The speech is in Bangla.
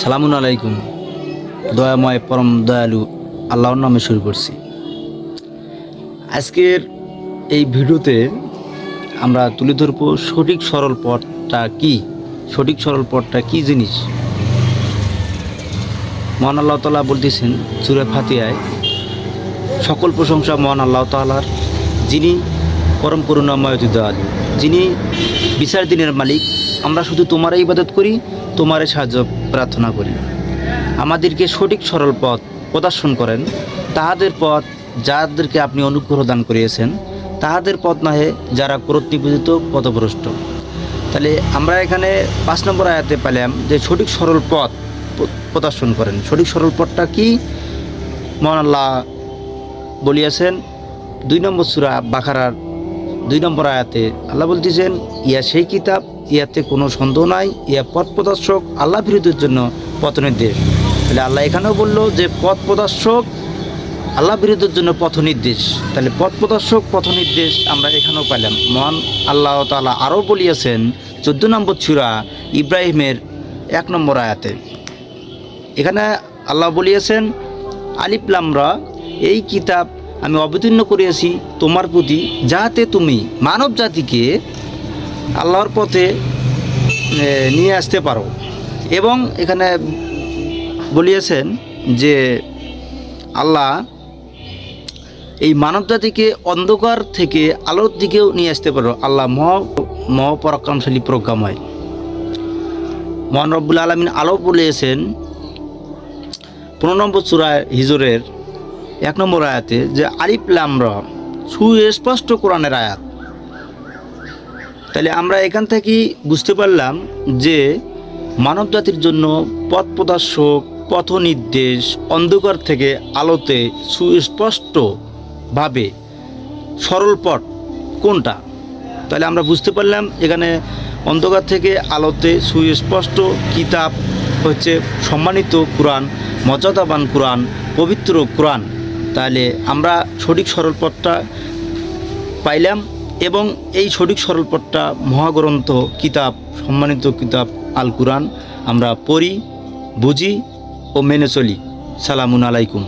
সালামুন আলাইকুম। দয়াময় পরম দয়ালু আল্লাহর নামে শুরু করছি। আজকের এই ভিডিওতে আমরা তুলে ধরব সঠিক সরল পথটা কি, সঠিক সরল পথটা কি জিনিস। মহান আল্লাহ তাআলা বলতেছেন সূরা ফাতিহায়, সকল প্রশংসা মহান আল্লাহ তাআলার, যিনি পরম করুণাময় দয়ালু, যিনি বিচার দিনের মালিক। আমরা শুধু তোমারই ইবাদত করি, তোমারই সাহায্য প্রার্থনা করি। আমাদেরকে সঠিক সরল পথ প্রদর্শন করেন, তাহাদের পথ যাদেরকে আপনি অনুগ্রহ দান করিয়েছেন, তাহাদের পথ নহে যারা কর্তৃপূজিত পথভ্রষ্ট। তাহলে আমরা এখানে 5 নম্বর আয়াতে পেলাম যে সঠিক সরল পথ প্রদর্শন করেন। সঠিক সরল পথটা কি? মহান আল্লাহ বলিয়াছেন 2 নম্বর সূরা বাকারার 2 নম্বর আয়াতে আল্লাহ বলতেছেন, ইয়া সেই কিতাব, ইয়াতে কোনো সন্দেহ নাই, ইয়া পথ প্রদর্শক আল্লাহ বিরোধীর জন্য পথ নির্দেশ। তাহলে আল্লাহ এখানেও বললো যে পথ প্রদর্শক আল্লাহ বিরোধীর জন্য পথ নির্দেশ। তাহলে পথ প্রদর্শক পথ নির্দেশ আমরা এখানেও পেলাম। মহান আল্লাহ তাআলা আরও বলিয়াছেন 14 নম্বর সূরা ইব্রাহিমের 1 নম্বর আয়াতে, এখানে আল্লাহ বলিয়াছেন, আলিফ লাম রা, এই কিতাব আমি অবতীর্ণ করিয়াছি তোমার প্রতি, যাহাতে তুমি মানব জাতিকে আল্লাহর পথে নিয়ে আসতে পারো। এবং এখানে বলিয়েছেন যে আল্লাহ এই মানব জাতিকে অন্ধকার থেকে আলোর দিকেও নিয়ে আসতে পারো। আল্লাহ মহাপরাক্রমশালী প্রজ্ঞাময়। মহান রব্বুল আলামিন আলো বলিয়েছেন 15 নম্বর সূরা হিজরের 1 নম্বর আয়াতে যে আলিফ লাম রা, সুস্পষ্ট কোরআনের আয়াত। তাহলে আমরা এখান থেকে বুঝতে পারলাম যে মানব জাতির জন্য পথ প্রদর্শক, পথ নির্দেশ, অন্ধকার থেকে আলোতে সুস্পষ্টভাবে সরল পথ কোনটা। তাহলে আমরা বুঝতে পারলাম এখানে অন্ধকার থেকে আলোতে সুস্পষ্ট কিতাব হচ্ছে সম্মানিত কোরআন, মর্যাদাবান কোরআন, পবিত্র কোরআন। তাহলে আমরা সঠিক সরল পথটা পাইলাম এবং এই সঠিক সরল পথটা মহাগ্রন্থ কিতাব, সম্মানিত কিতাব আল কুরআন আমরা পড়ি, বুঝি ও মেনে চলি। সালামুন আলাইকুম।